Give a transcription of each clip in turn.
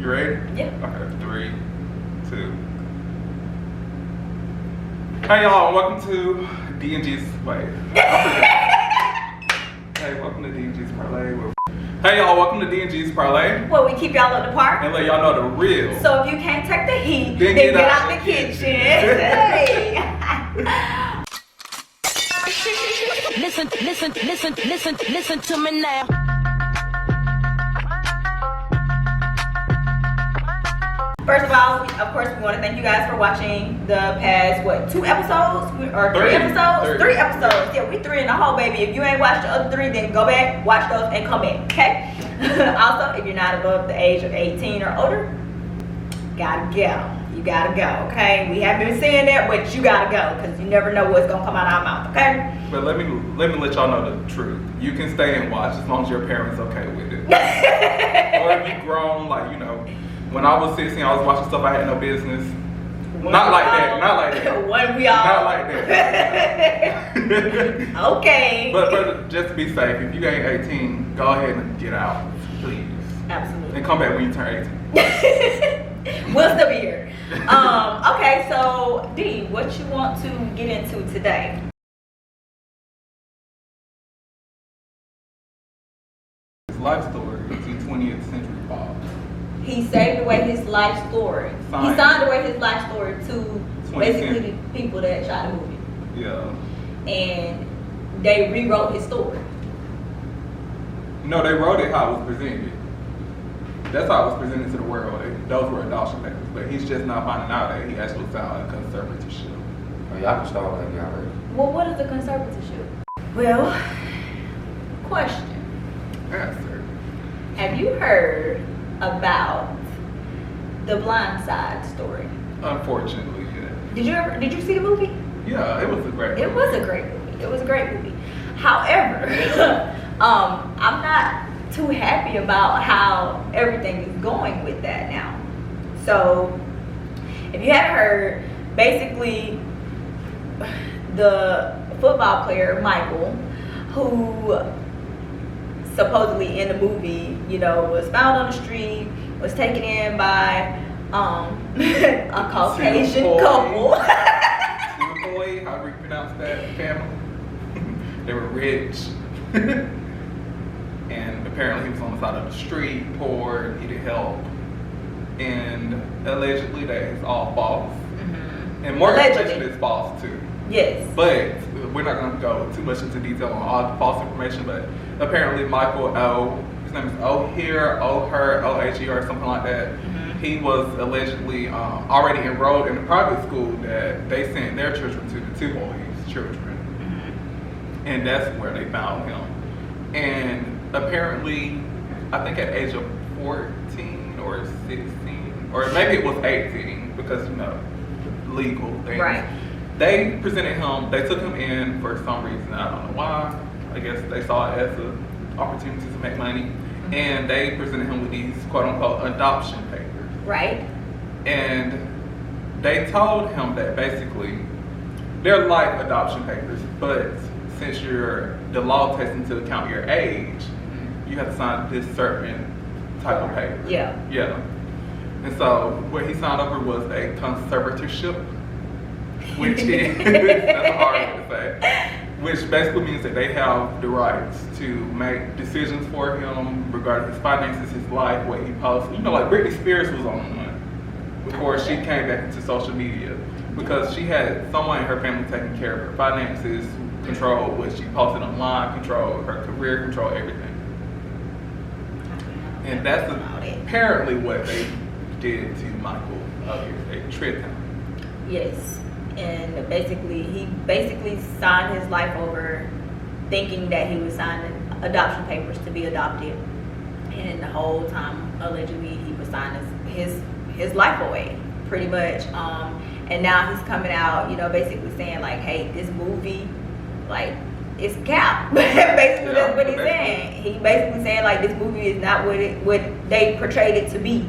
You ready? Yeah. Okay, 3, 2. Hey y'all, welcome to D&G's Wait. Hey, welcome to D&G's Parlé. Hey y'all, welcome to D&G's Parlé. Well, we keep y'all at the park. And let y'all know the real. So if you can't take the heat, Then then get get out out the the kitchen. kitchen. Listen to me now. First of all, of course, we want to thank you guys for watching the past, 2 episodes? Or 3 episodes? 3 episodes. Yeah, we 3 in the hole, baby. If you ain't watched the other 3, then go back, watch those, and come back, okay? Also, if you're not above the age of 18 or older, gotta go. You gotta go, okay? We haven't been saying that, but you gotta go, because you never know what's gonna come out of our mouth, okay? But let me let y'all know the truth. You can stay and watch as long as your parents okay with it. Or if you grown, like, you know, when I was 16, I was watching stuff I had no business. Not like that. When we all. Not like that. Okay. But just be safe. If you ain't 18, go ahead and get out, please. Absolutely. And come back when you turn 18. We'll still be here. Okay, so D, what you want to get into today? His life story to 20th century pop. He saved away his life story. He signed away his life story to basically the people that shot the movie. Yeah. And they rewrote his story. No, they wrote it how it was presented. That's how it was presented to the world. Those were adoption papers. But he's just not finding out that he actually found a conservatorship. Oh, y'all can start with that already. Well, what is a conservatorship? Well, question. Answer. Have you heard about the Blind Side story? Unfortunately, yeah. Did you see the movie? Yeah, it was a great movie. It was a great movie. It was a great movie. However, I'm not too happy about how everything is going with that now. So, if you haven't heard, basically, the football player Michael, who supposedly in the movie, you know, was found on the street, was taken in by a Caucasian couple. Boy, how do you pronounce that family? They were rich. And apparently he was on the side of the street, poor, needed help. And allegedly that is all false. Mm-hmm. And more information is false too. Yes. But we're not going to go too much into detail on all the false information, but apparently Michael O, his name is O'Here, O-H-E-R, something like that. Mm-hmm. He was allegedly already enrolled in a private school that they sent their children to, the 2 boys' children. Mm-hmm. And that's where they found him. And apparently, I think at age of 14 or 16, or maybe it was 18, because, you know, legal things. Right. They presented him, they took him in for some reason, I don't know why. I guess they saw it as an opportunity to make money. Mm-hmm. And they presented him with these quote unquote adoption papers. Right. And they told him that basically they're like adoption papers, but since the law takes into account your age, you have to sign this certain type of paper. Yeah. Yeah. And so what he signed over was a conservatorship, which is that's a hard word to say. Which basically means that they have the rights to make decisions for him regarding his finances, his life, what he posts. You know, like Britney Spears was on one before she came back into social media because she had someone in her family taking care of her finances, control what she posted online, control her career, control everything. And that's apparently what they did to Michael up here. They tricked him. Yes. And he basically signed his life over thinking that he was signing adoption papers to be adopted. And the whole time, allegedly, he was signing his life away, pretty much. And now he's coming out, you know, basically saying like, hey, this movie, like, it's cap. Basically, that's what he's saying. He basically saying like this movie is not what they portrayed it to be.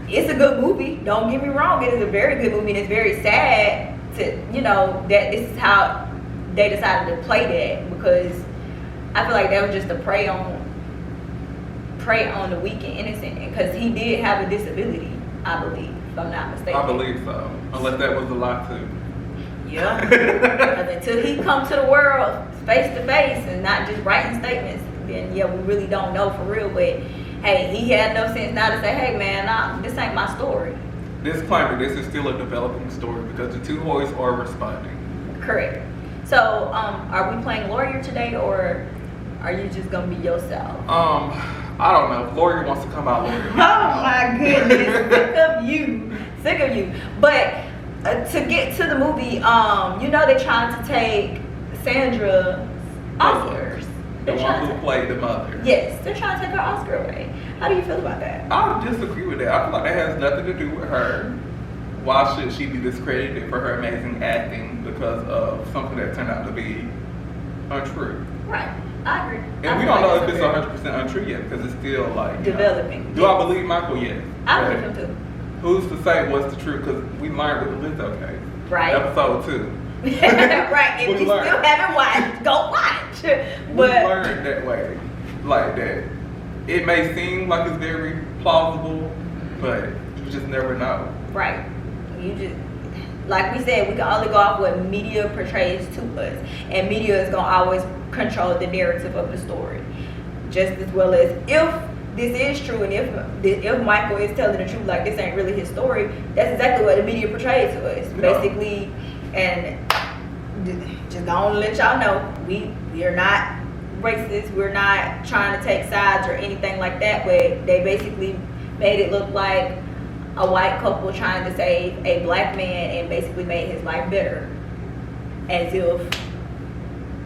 It's a good movie. Don't get me wrong. It is a very good movie, and it's very sad to, you know, that this is how they decided to play that, because I feel like that was just a prey prey on the weak and innocent, because he did have a disability, I believe, if I'm not mistaken. I believe so, unless that was a lie too. Yeah. Because until he come to the world face to face and not just writing statements, then yeah, we really don't know for real. But hey, he had no sense now to say, hey man, nah, this ain't my story. Disclaimer, this is still a developing story because the two boys are responding. Correct. So, are we playing lawyer today, or are you just gonna be yourself? I don't know. If Lawyer wants to come out, Lawyer. Oh my goodness, sick of you. But to get to the movie, you know they're trying to take Sandra's Oscars. The one who played the mother. Yes, they're trying to take her Oscar away. How do you feel about that? I disagree with that. I feel like that has nothing to do with her. Why should she be discredited for her amazing acting because of something that turned out to be untrue? Right, I agree. And we don't know if it's 100% untrue yet because it's still like developing. Do I believe Michael? Yes. I believe him too. Who's to say what's the truth? Because we learned with the Lizzo case. Right. Episode 2. Right. If We you still learned. haven't watched, go watch. We But learned that way, like that. It may seem like it's very plausible, but you just never know. right, you just like we said, we can only go off what media portrays to us, and media is gonna always control the narrative of the story, just as well as if this is true and if Michael is telling the truth, like this ain't really his story. That's exactly what the media portrays to us, basically. And just gonna let y'all know, we are not racist. We're not trying to take sides or anything like that. But they basically made it look like a white couple trying to save a black man and basically made his life better, as if,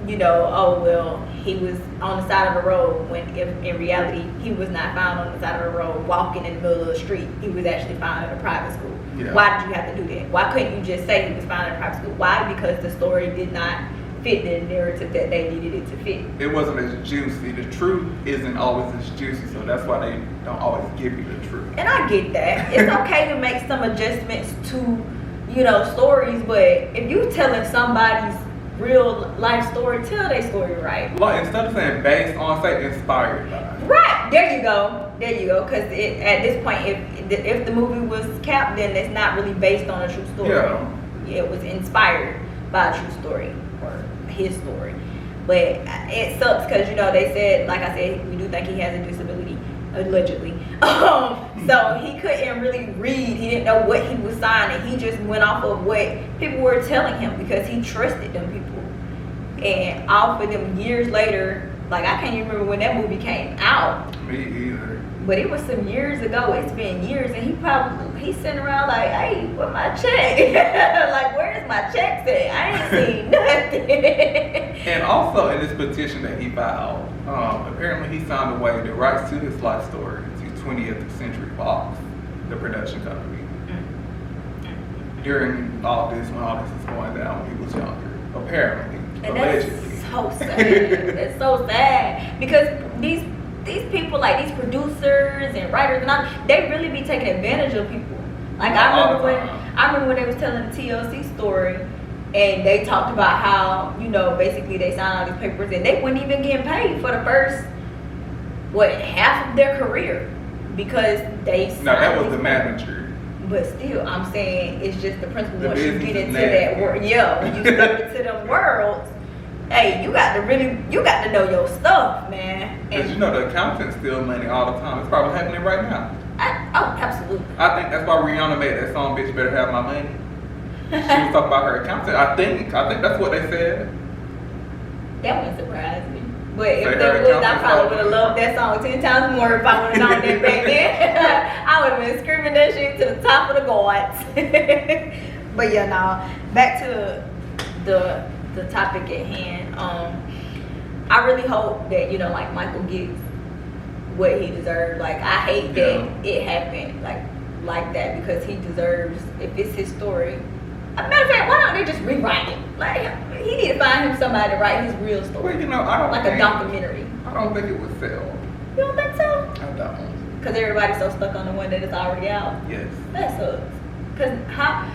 you know, oh well, he was on the side of the road when if in reality he was not found on the side of the road walking in the middle of the street. He was actually found in a private school. Yeah. Why did you have to do that? Why couldn't you just say he was found in a private school? Why? Because the story did not fit the narrative that they needed it to fit. It wasn't as juicy. The truth isn't always as juicy, so that's why they don't always give you the truth. And I get that. It's okay to make some adjustments to, you know, stories, but if you're telling somebody's real life story, tell their story right. Like instead of saying based on, say inspired by. Right, there you go. Because at this point, if the movie was capped, then it's not really based on a true story. Yeah. It was inspired by a true story or his story. But it sucks because, you know, they said, like I said, we do think he has a disability, allegedly. So he couldn't really read. He didn't know what he was signing. He just went off of what people were telling him because he trusted them people. And all for them years later, like I can't even remember when that movie came out. Me either. But it was some years ago. It's been years, and he's sitting around like, hey, where my check? Like, where's my check at? I ain't seen nothing. And also in this petition that he filed, apparently he signed away the rights to his life story to 20th Century Fox, the production company. During all this, when all this was going down, when he was younger, apparently, And allegedly. that's so sad. It's so sad because these people, like these producers and writers and all, they really be taking advantage of people. Like I remember when they was telling the TLC story, and they talked about how, you know, basically they signed all these papers and they weren't even getting paid for the first half of their career because they signed. No, that was the manager. But still, I'm saying it's just the principle. The Once you business get is into nasty. that world, yeah, when you step into them worlds, hey, you got to know your stuff, man. Because you know the accountants steal money all the time. It's probably happening right now. Oh, absolutely. I think that's why Rihanna made that song, "Bitch Better Have My Money." She was talking about her accountant. I think that's what they said. That wouldn't surprise me. But if Say that her was, I accountant's probably like- would have loved that song 10 times more if I would have known that back then. I would have been screaming that shit to the top of the gods. But yeah, now back to the topic at hand. I really hope that, you know, like Michael gets what he deserves. Like I hate that it happened like that because he deserves, if it's his story. As a matter of fact, why don't they just rewrite it? Like he need to find him somebody to write his real story. Well, you know, I don't Like think, a documentary. I don't think it would sell. You don't think so? I don't. Because everybody's so stuck on the one that is already out. Yes. That sucks. Because how?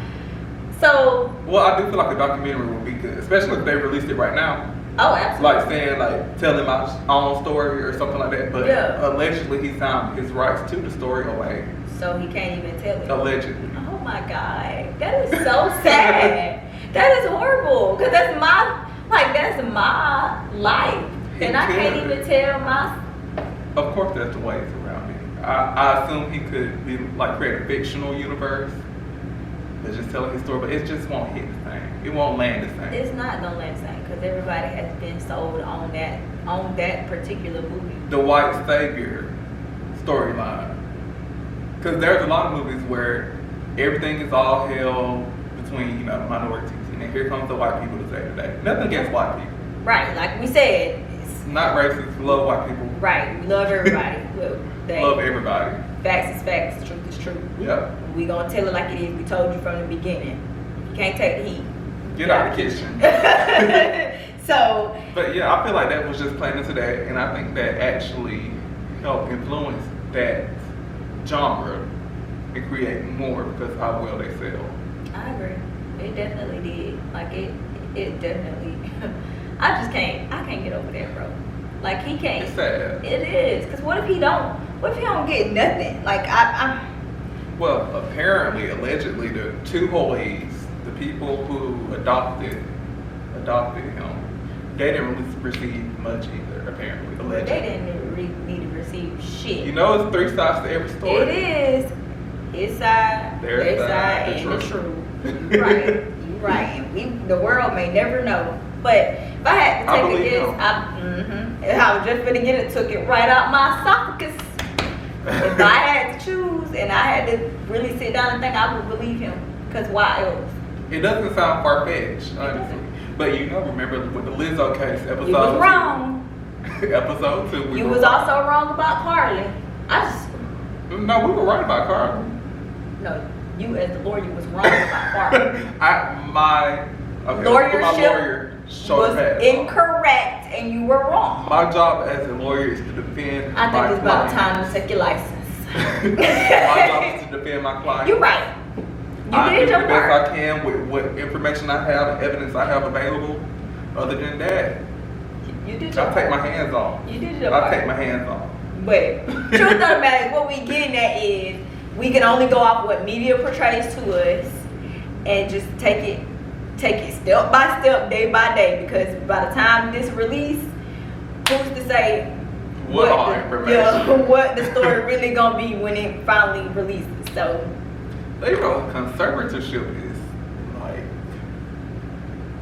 So Well, I do feel like a documentary would be good, especially if they released it right now. Oh, absolutely. Like saying, like, telling my own story or something like that. But allegedly he signed his rights to the story away. So he can't even tell it. Allegedly. Oh my God. That is so sad. That is horrible. Because that's my life. And I can't even tell my... Of course there's the ways around it. I assume he could be like create a fictional universe that's just telling his story, but it just won't hit the same. It won't land the same. It's not gonna land the same because everybody has been sold on that particular movie. The white savior storyline. Because there's a lot of movies where everything is all hell between, minorities, and then here comes the white people to save the day. Nothing against white people. Right, like we said. Not racist. We love white people. Right, we love everybody. Love everybody. Facts is facts. Truth is truth. Yeah. We gonna tell it like it is. We told you from the beginning. You can't take the heat. Get out of the kitchen. So. But yeah, I feel like that was just playing into that, and I think that actually helped influence that genre and create more because how well they sell. I agree. It definitely did. Like it definitely. I can't get over that, bro. Like he can't. It's sad. It is. Cause what if he don't get nothing? Like Well, apparently, allegedly, the two boys, the people who adopted him, they didn't really receive much either. Apparently, allegedly. They didn't really need to receive shit. It's three sides to every story. It is. His side, their side, and the truth. Right. You're right. The world may never know. But if I had to take a guess, I was just gonna get it, took it right out my esophagus. If I had to choose and I had to really sit down and think, I would believe him. Because why else? It doesn't sound far-fetched, honestly. But remember with the Lizzo case, episode 2. You was wrong. Episode 2. You was also wrong about Parlè. No, we were right about Carly. No, you as the lawyer was wrong about Parlè. My lawyer was incorrect and you were wrong. My job as a lawyer is to defend I think it's about time to take your license. My job is to defend my client. You're right. I do the best I can with what information I have and evidence I have available. Other than that, you did your I take my hands off. You did your part. I take my hands off. But truth of the matter is, what we getting at is we can only go off what media portrays to us and just take it step by step, day by day. Because by the time this release, who's to say what the story really gonna be when it finally releases? So. Conservatorship is like,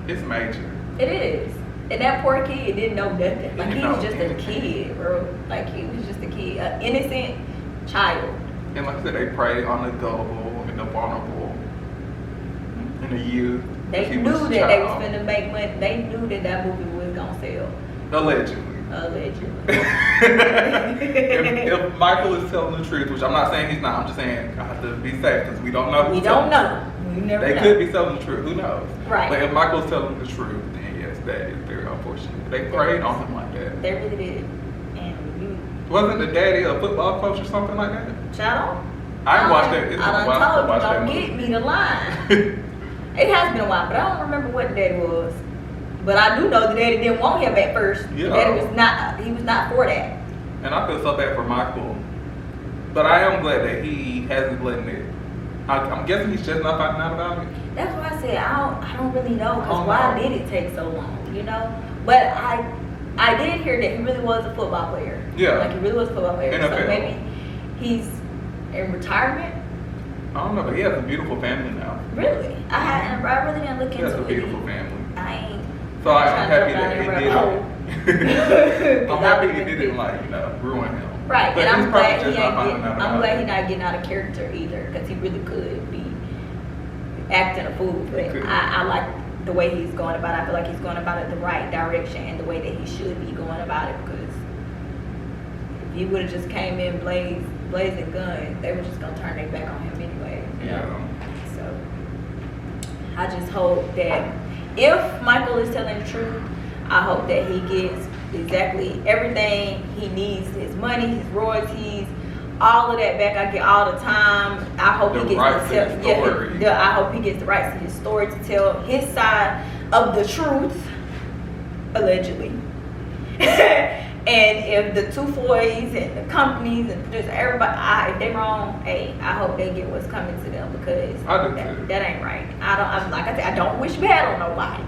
it's major. It is. And that poor kid didn't know nothing. Like, he was just a kid, bro. Like, he was just a kid, an innocent child. And like I said, they prey on the gullible and the vulnerable and the youth. They knew that they was finna make money. They knew that movie was gonna sell. Allegedly. if Michael is telling the truth, which I'm not saying he's not, I'm just saying I have to be safe because we don't know. We don't know. You never know. They could be telling the truth. Who knows? Right. But if Michael's telling the truth, then yes, that is very unfortunate. They preyed on him like that. They really did. And wasn't the daddy a football coach or something like that? Child? I ain't watched that. I done told you, don't get me the line. It has been a while, but I don't remember what the daddy was. But I do know the daddy didn't want him at first. Yeah. The daddy he was not for that. And I feel so bad for Michael. But I am glad that he hasn't letting it. I'm guessing he's just not finding out about it. That's why I said I don't really know, because why did it take so long, But I did hear that he really was a football player. Yeah. Like, he really was a football player. NFL. So maybe he's in retirement. I don't know, but he has a beautiful family now. Really? I really didn't look into it. He has a beautiful family. I ain't. So I'm happy that he didn't. I'm happy he didn't ruin him. Right, but and I'm glad he's not getting out of character either, because he really could be acting a fool. But I like the way he's going about it. I feel like he's going about it the right direction and the way that he should be going about it. Because if he would have just came in blazing guns, they were just gonna turn their back on him anyway. Yeah. So I just hope that if Michael is telling the truth, I hope that he gets exactly everything he needs, his money, his royalties, all of that back. I get all the time. I hope he gets to tell. I hope he gets the rights to his story to tell his side of the truth. allegedly. And if the two boys and the companies and just everybody, if they wrong, hey, I hope they get what's coming to them because I do too. that ain't right. I'm like I said, I don't wish bad on nobody,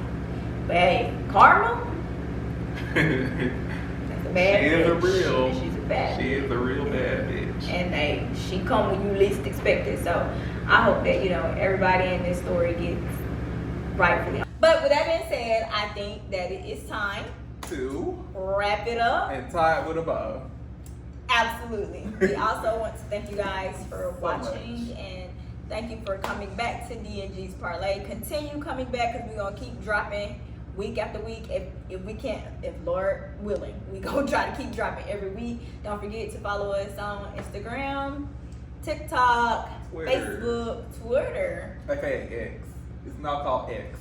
but hey, karma. That's a bad She bitch. is a real. She's a bad. She is a real bad bitch. And hey, she come when you least expect it. So I hope that everybody in this story gets right for them. But with that being said, I think that it is time to wrap it up. and tie it with a bow. Absolutely. We also want to thank you guys for So watching much. and thank you for coming back to D&G's Parlay. Continue coming back because we're gonna keep dropping week after week. If we can't, if Lord willing, we gonna try to keep dropping every week. Don't forget to follow us on Instagram, TikTok, Twitter. Facebook, Twitter. Okay, X. It's not called X.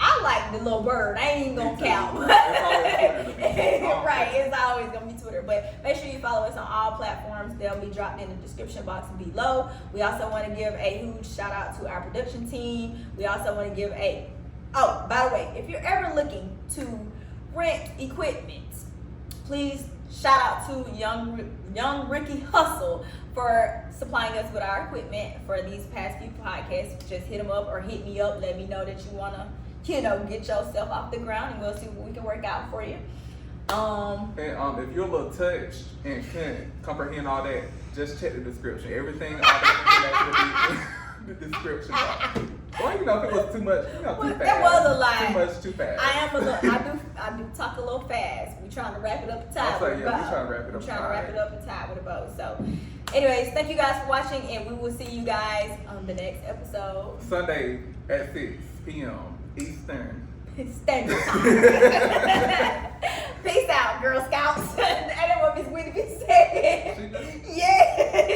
I like the little bird. I ain't even gonna Me too. count. It's always Twitter to me. Right, it's always gonna be Twitter. But make sure you follow us on all platforms. They'll be dropped in the description box below. We also want to give a huge shout out to our production team. We also want to give by the way, if you're ever looking to rent equipment, please shout out to young Ricky Hustle for supplying us with our equipment for these past few podcasts. Just hit him up or hit me up. Let me know that you wanna, get yourself off the ground, and we'll see what we can work out for you. And if you're a little touched and can't comprehend all that, just check the description. Everything, all that will be in the description box. Or if it was too much, too fast. That was a lie. Too much, too fast. I do talk a little fast. We trying to wrap it up and tie it with a bow. We trying to wrap it up. We trying to wrap it up and tie it with a bow. So, anyways, thank you guys for watching, and we will see you guys on the next episode. Sunday at 6 p.m. Eastern Standard Time. Peace out, Girl Scouts. I don't know what Miss Whitney said. She just